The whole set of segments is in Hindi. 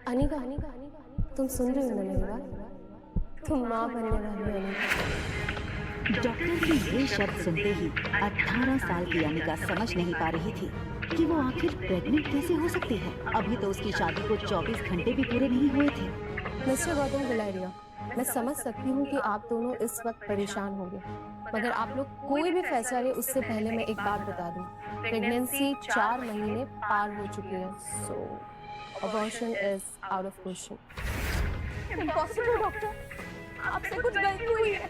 अनिका, तुम सुन रही हो ना मेरी बात? तुम माँ बनने वाली हो अनिका। डॉक्टर के ये शब्द सुनते ही 18 साल की अनिका समझ नहीं पा रही थी कि वो आखिर प्रेग्नेंट कैसे हो सकती है। अभी तो उसकी शादी को 24 घंटे भी पूरे नहीं हुए थे। मिस्टर गौतम गुलेरिया, मैं समझ सकती हूँ कि आप दोनों इस वक्त परेशान होंगे, मगर आप लोग कोई भी फैसला लें उससे पहले मैं एक बात बता दूं, प्रेगनेंसी 4 महीने पार हो चुकी है, so abortion is out of question. Impossible doctor, आपसे कुछ गलती हुई है।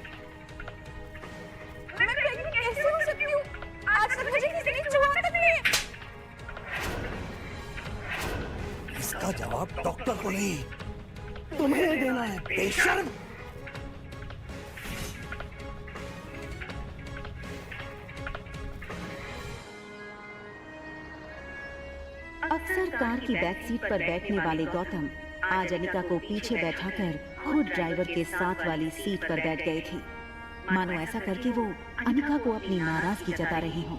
मैं प्रेग्नेंट कैसे हो सकती हूँ? आज तक मुझे किसी ने छुआ तक नहीं। इसका जवाब डॉक्टर को नहीं, तुम्हें देना है, बेशर्म। अक्सर कार की बैक सीट पर बैठने वाले गौतम आज अनिका को पीछे बैठाकर खुद ड्राइवर के साथ वाली सीट पर बैठ गए थे, मानो ऐसा करके वो अनिका को अपनी नाराजगी जता रहे हों।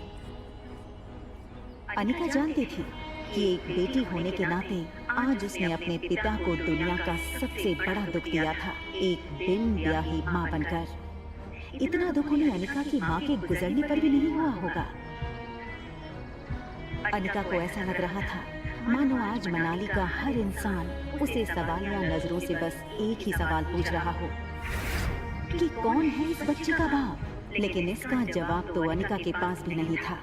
अनिका जानती थी कि एक बेटी होने के नाते आज उसने अपने पिता को दुनिया का सबसे बड़ा दुख दिया था, एक बिन ब्याही माँ बनकर। इतना दुख उन्हें अनिका की माँ के गुजरने पर भी नहीं हुआ होगा। अनिका को ऐसा लग रहा था मानो आज मनाली का हर इंसान उसे सवालिया नजरों से बस एक ही सवाल पूछ रहा हो कि कौन है इस बच्चे का बाप। लेकिन इसका जवाब तो अनिका के पास भी नहीं था।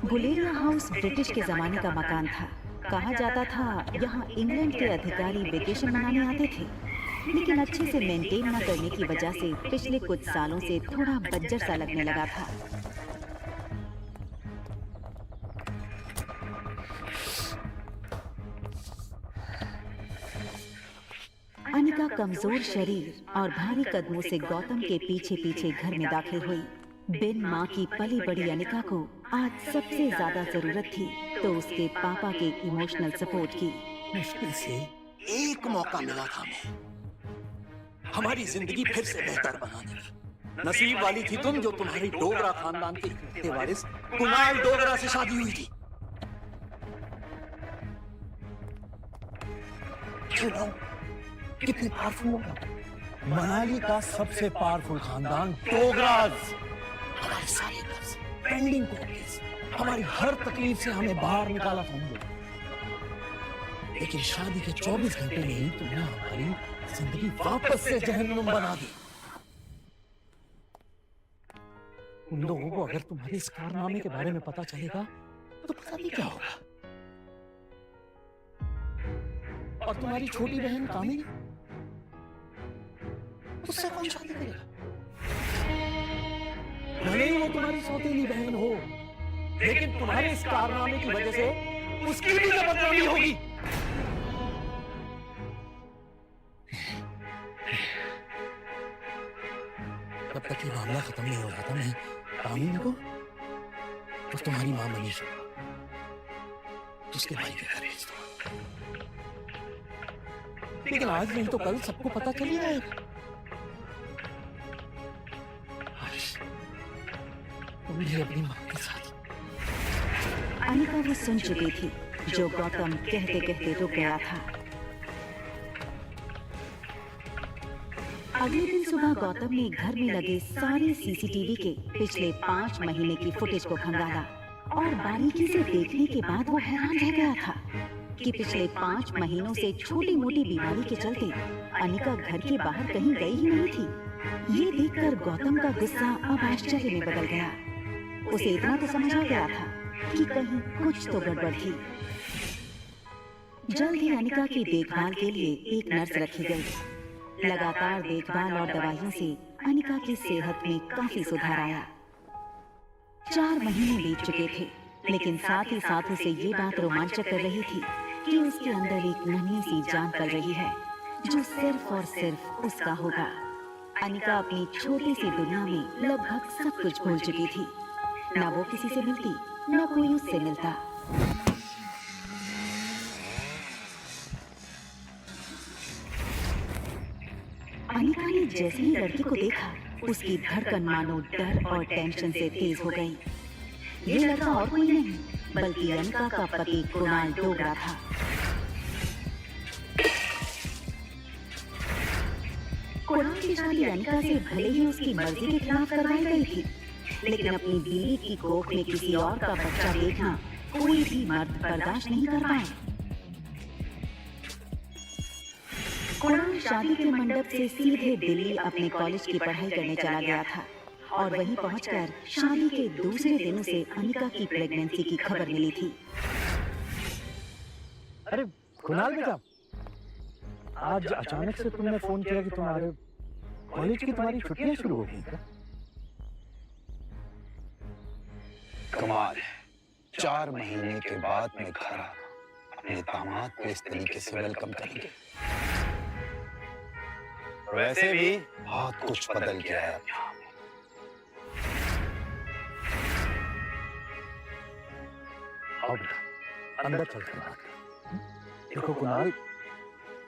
गुलेरिया हाउस ब्रिटिश के जमाने का मकान था। कहा जाता था यहाँ इंग्लैंड के अधिकारी वेकेशन मनाने आते थे, लेकिन अच्छे से मेंटेन न करने की वजह से पिछले कुछ सालों से थोड़ा बंजर सा लगने लगा था। अनिका कमजोर शरीर और भारी कदमों से गौतम के पीछे पीछे घर में दाखिल हुई। बिन माँ की पली बड़ी अनिका को आज सबसे ज्यादा जरूरत थी तो उसके पापा के इमोशनल सपोर्ट की। मुश्किल से एक मौका मिला था हमें हमारी जिंदगी फिर से बेहतर बनाने की। नसीब वाली थी तुम जो तुम्हारी डोगरा खानदान के इकलौते वारिस कुणाल डोगरा से शादी हुई थी। कितने पावरफुल होगा। मनाली का सबसे पावरफुल खानदान डोगराज। हमारे सारे कर्ज, पेंडिंग कोर्ट्स, हमारी हर तकलीफ से हमें बाहर निकाला था उन लोगों। लेकिन शादी के 24 घंटे में ही तुमने हमारी जिंदगी वापस से जहन्नुम बना दी। उन लोगों को अगर तुम्हारे इस कारनामे के बारे में पता चलेगा तो पता नहीं क्या होगा। और तुम्हारी छोटी बहन कामिनी, उससे कौन शादी करेगा? भले ही वो तुम्हारी सौतेली बहन हो, लेकिन तुम्हारे इस कारनामे की वजह से उसकी भी बदनामी होगी। जब तक ये मामला खत्म नहीं हो जाता मैं कामिनी को और तुम्हारी मां मनीषा उसके भाई के घर भेज दूंगा। लेकिन आज नहीं तो कल सबको पता चल ही जाएगा। तुम भी अपनी मां के साथ। अनिका वो सुन चुकी थी जो गौतम कहते कहते रुक गया था। अगले दिन सुबह गौतम ने घर में लगे सारे सीसीटीवी के पिछले 5 महीने की फुटेज को खंगाला और बारीकी से देखने के बाद वो हैरान रह गया था कि पिछले 5 महीनों से छोटी मोटी बीमारी के चलते अनिका घर के बाहर कहीं गई ही नहीं थी। ये देखकर गौतम का गुस्सा अब आश्चर्य में बदल गया। उसे इतना तो समझ आ गया था कि कहीं कुछ तो गड़बड़ थी। जल्द ही अनिका की देखभाल के लिए एक नर्स रखी गई। लगातार देखभाल और दवाइयों से अनिका की सेहत में काफी सुधार आया। 4 महीने बीत चुके थे, लेकिन साथ ही साथ उसे ये बात रोमांचक कर रही थी कि उसके अंदर एक नन्ही सी जान पल रही है जो सिर्फ और सिर्फ उसका होगा। अनिका अपनी छोटी सी दुनिया में लगभग सब कुछ भूल चुकी थी। न वो किसी से मिलती, न कोई उससे मिलता। अनिका ने जैसे ही लड़की को देखा, उसकी धड़कन मानो डर और टेंशन से तेज हो गई। ये लड़का और कोई नहीं बल्कि अनिका का पति कुणाल डोगरा था। कुणाल की शादी अनिका से भले ही उसकी मर्जी के खिलाफ करवाई गई थी, लेकिन अपनी बीवी की कोख में किसी और का बच्चा देखना कोई भी मर्द बर्दाश्त नहीं कर पाए। कुणाल शादी के मंडप से सीधे दिल्ली अपने कॉलेज की पढ़ाई करने चला गया था और वहीं पहुंचकर शादी के दूसरे दिन उसे अनिका की प्रेगनेंसी की खबर मिली थी। अरे कुणाल बेटा, आज अचानक से तुमने फोन किया कि तुम्हारे कॉलेज की तुम्हारी छुट्टियां शुरू हो गई क्या? कमाल है, 4 महीने के बाद मैं घर आ अपने दामाद को इस तरीके से वेलकम करेंगे। वैसे भी बहुत कुछ बदल गया है अब यहाँ पे। आओ बेटा, अंदर चलकर बात करें। देखो कुणाल,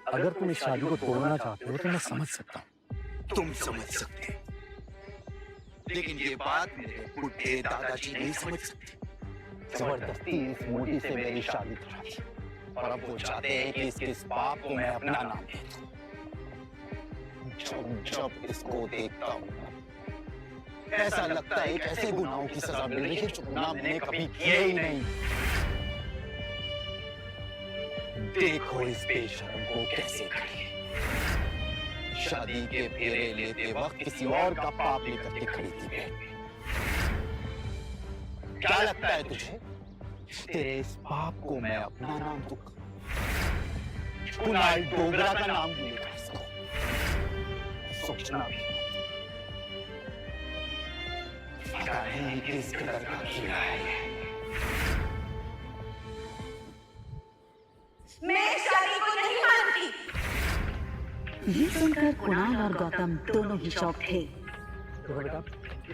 अगर तुम इस शादी को तोड़ना चाहते हो तो मैं समझ सकता हूँ। तुम समझ सकते, लेकिन ये बात मेरे बुढ़े दादाजी नहीं समझ सकते। जबरदस्ती इस मोटी से मेरी शादी करा दी और अब वो चाहते हैं कि इसके इस पाप को मैं अपना नाम दे दूं। जब इसको देखता हूँ ऐसा लगता है कि ऐसे गुनाहों की सजा मिल रही है जो गुनाह मैंने कभी किए ही नहीं। देखो इस बेशर्म को कैसे खड़ी है। शादी के फेरे लेते वक्त किसी और का पाप लेकर के खड़ी थी बेड में। क्या लगता है तुझे तेरे इस पाप को मैं अपना नाम दूंगा? कुणाल डोगरा का नाम मिलेगा इसको, सोचना भी पता नहीं किस कदर का कीड़ा है ये। मैं शादी को नहीं मानती। ये सुनकर कुणाल और गौतम दोनों ही शॉक थे। देखो बेटा,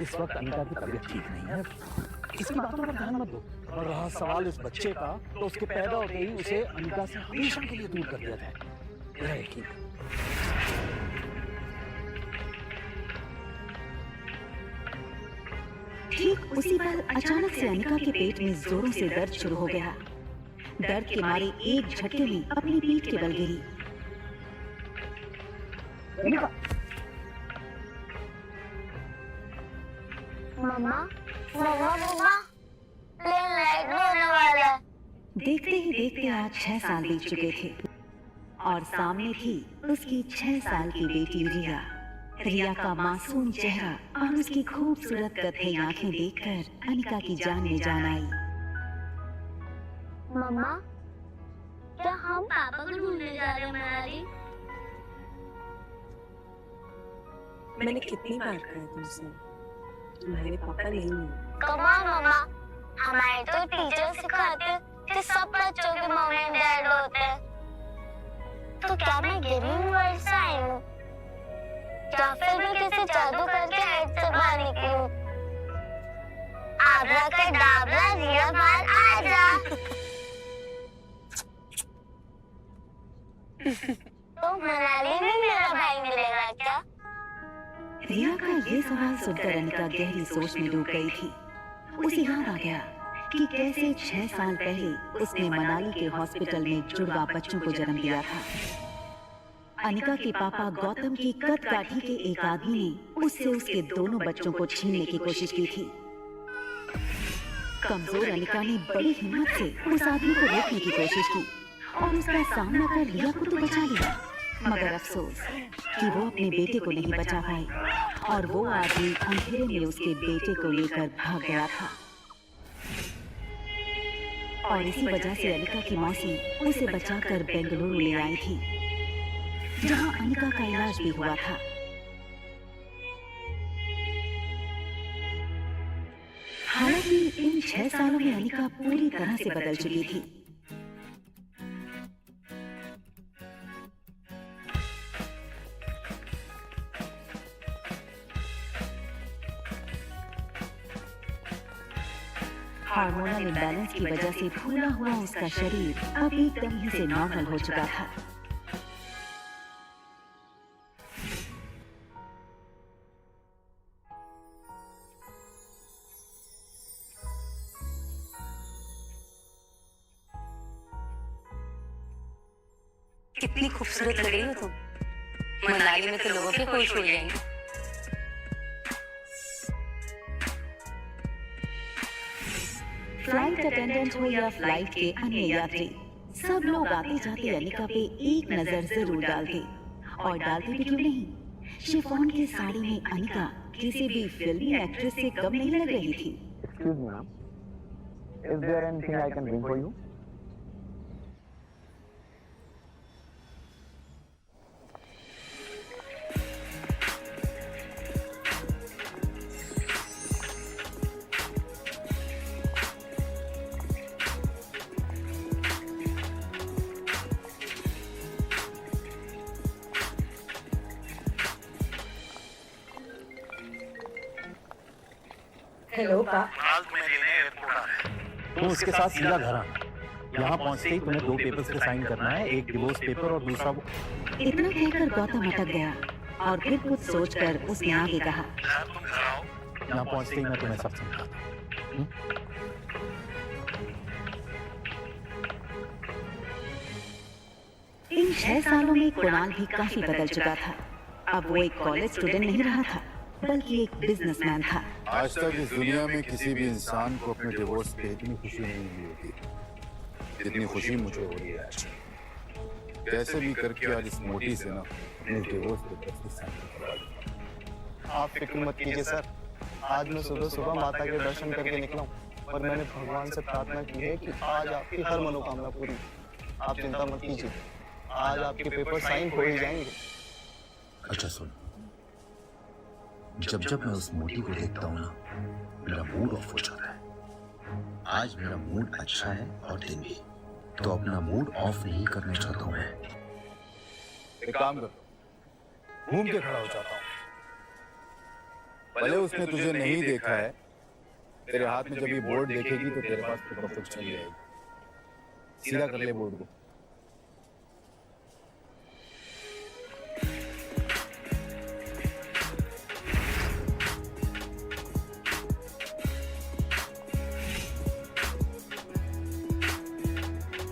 इस वक्त अनिका की तबीयत ठीक नहीं है, इसकी बातों पर ध्यान मत दो। और रहा सवाल इस बच्चे का, तो उसके पैदा होते ही उसे अनिका से हमेशा के लिए दूर कर दिया जाए। मेरा यकीन है। ठीक उसी पर अचानक से अनिका के पेट में जोरों से दर्द शुरू हो गया। दर्द के मारे एक झटके में अपनी पीठ के बल गिरी। मम्मा, मम्मा, मम्मा, प्लेन लैंड होने वाला है। देखते ही देखते आज 6 साल बीत चुके थे और सामने थी उसकी 6 साल की बेटी रिया। रिया का मासूम चेहरा और उसकी खूबसूरत कथई आंखें देखकर अनिका की जान में जान आई। मम्मा, क्या हम पापा को ढूंढने जा रहे हैं मनाली? मैंने कितनी बार कहा तुमसे, तुम्हारे पापा नहीं है। कमाल मम्मा, हमारे तो टीचर सिखाते हैं कि सब बच्चों के मम्मी एंड डैड होते हैं। तो क्या मैं गिविंग वर्ड से आई हूँ या फिर मैं किसी जादू करके हेड से बाहर निकली हूँ? आब्राकडाब्रा, रिया बाहर आ जा। तो मनाली में मेरा भाई मिलेगा क्या? रिया का ये सवाल सुनकर अनिका गहरी सोच में डूब गई थी। उसे याद आ गया कि कैसे 6 साल पहले उसने मनाली के हॉस्पिटल में जुड़वा बच्चों को जन्म दिया था। अनिका के पापा गौतम की कद काठी के एक आदमी ने उससे उसके दोनों बच्चों को छीनने की कोशिश की थी। कमजोर अनिका ने बड़ी हिम्मत से उस आदमी को रोकने की कोशिश की और उसका सामना कर रिया को तो बचा लिया, मगर अफसोस कि वो अपने बेटे को नहीं बचा पाई और वो आदमी अंधेरे में उसके बेटे को लेकर भाग गया था। और इसी वजह से अनिका की मौसी उसे बचाकर बेंगलुरु ले आई थी, जहां अनिका का इलाज भी हुआ था। हालांकि इन 6 सालों में अनिका पूरी तरह से बदल चुकी थी। हार्मोनल इम्बैलेंस की वजह से फूला हुआ उसका शरीर अब एकदम ही से नॉर्मल हो चुका था। कितनी खूबसूरत लग रही हो तुम। मनाली में तो लोगों के खुश हो जाएंगे। फ्लाइट अटेंडेंट हो या फ्लाइट के अन्य यात्री, सब लोग आते जाते अनिका पे एक नजर जरूर डालते, और डालते भी क्यों नहीं। शिफॉन की साड़ी में अनिका किसी भी फिल्मी एक्ट्रेस से कम नहीं लग रही थी। Excuse me, ma'am. Is there anything I can bring for you? Hello पा। तुम उसके साथ सीधा घर आना। यहाँ पहुँचते ही तुम्हें 2 पेपर्स पे साइन करना है, एक डिवोर्स पेपर और दूसरा वो। इतना कहकर गौतम अटक गया और फिर कुछ सोचकर उसने आगे कहा, यहाँ पहुँचते ही मैं तुम्हें सब समझाता हूँ। इन 6 सालों में कुणाल भी काफी बदल चुका था। अब वो एक कॉलेज स्टूडेंट नहीं रहा था, बल्कि एक बिजनेसमैन था। आज तक इस दुनिया में किसी भी इंसान को अपने डिवोर्स पे इतनी खुशी नहीं मिली होती जितनी खुशी मुझे हो रही है आज। कैसे भी करके आज इस मोटी से ना अपने डिवोर्स पे साइन करवा दूं। आप फिक्र मत कीजिए सर। आज मैं सुबह सुबह माता के दर्शन करके निकला हूँ और मैंने भगवान से प्रार्थना की है कि आज आपकी हर मनोकामना पूरी। आप चिंता मत कीजिए, आज आपके पेपर साइन हो ही जाएंगे। अच्छा सुन, जब मैं उस मोटी को देखता हूँ ना, मेरा मूड ऑफ हो जाता है। आज मेरा मूड अच्छा है और दिन भी, तो अपना मूड ऑफ नहीं करना चाहता हूँ मैं। एक काम कर, घूम के खड़ा हो जाता हूँ। भले उसने तुझे नहीं देखा है, तेरे हाथ में जब ये बोर्ड देखेगी तो तेरे पास पेपर कुछ चली जाएगी। सीधा कर ले बोर्ड को।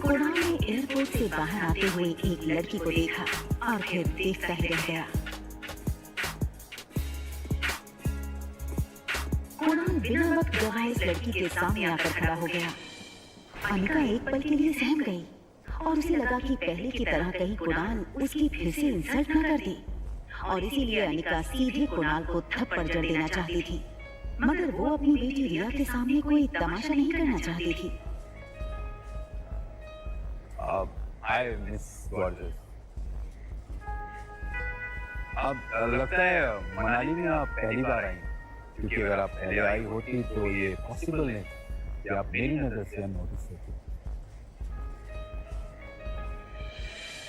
कुणाल ने एयरपोर्ट से बाहर आते हुए एक लड़की को देखा और फिर देखता ही रह गया। कुणाल बिना वक्त गवाए इस लड़की के सामने आकर खड़ा हो गया। अनिका एक पल के लिए सहम गई और उसे लगा कि पहले की तरह कहीं कुणाल उसकी फिर से इंसल्ट न कर दे, और इसीलिए अनिका सीधे कुणाल को थप्पड़ जड़ देना चाहती थी, मगर वो अपनी बेटी रिया के सामने कोई तमाशा नहीं करना चाहती थी। Hi miss gorgeous. अब लगता है मनाली में आप पहली बार आई, क्योंकि अगर आप पहले आई होती तो ये पॉसिबल नहीं कि आप मेरी नजर से नोटिस होती।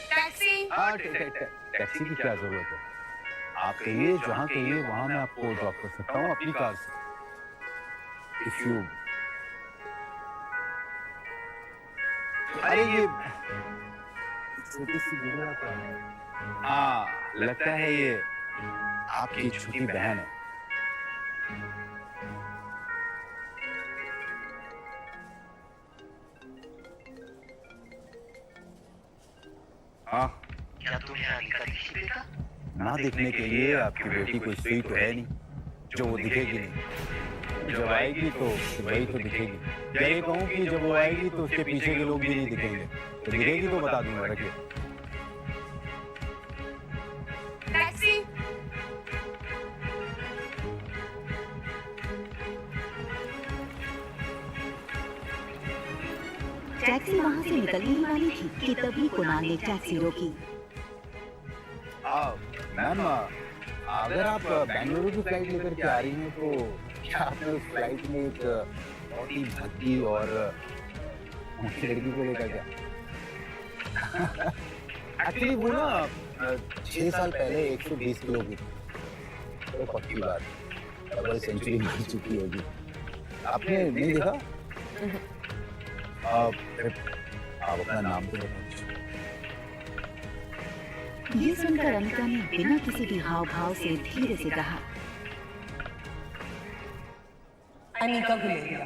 टैक्सी। हाँ, टैक्सी की क्या जरूरत है? आप कहिए, जहाँ कहिए वहाँ मैं आपको ड्रॉप कर सकता हूँ अपनी कार से। इफ यू अरे ये छोटी सी गुड़िया क्या है? हाँ, लगता है ये आपकी छोटी बहन है। हाँ, क्या तुम्हें अनिका दिखी बेटा? ना दिखने के लिए आपकी बेटी कोई सुई तो है नहीं जो वो दिखेगी नहीं। जब आएगी तो वही तो दिखेगी। या ये कहूँ कि जब वो आएगी तो उसके पीछे के लोग भी नहीं दिखेंगे। तो दिखेगी तो बता दूंगा, रखिए। टैक्सी। टैक्सी वहाँ से निकलने ही वाली थी कि तभी कुणाल ने टैक्सी रोकी। मैम, अगर आप बेंगलुरु की फ्लाइट लेकर के आ रही हैं तो क्या आपने उस फ्लाइट में एक बहुत ही भद्दी और मोटी लड़की को लेकर गया? एक्चुअली वो ना 6 साल पहले 120 किलो की थी। तो पक्की बात, डबल सेंचुरी मार चुकी होगी। आपने नहीं देखा? आप अपना नाम तो बताओ। ये सुनकर अनिका ने बिना किसी भी हाव भाव से धीरे से कहा, अनिका को ले लिया।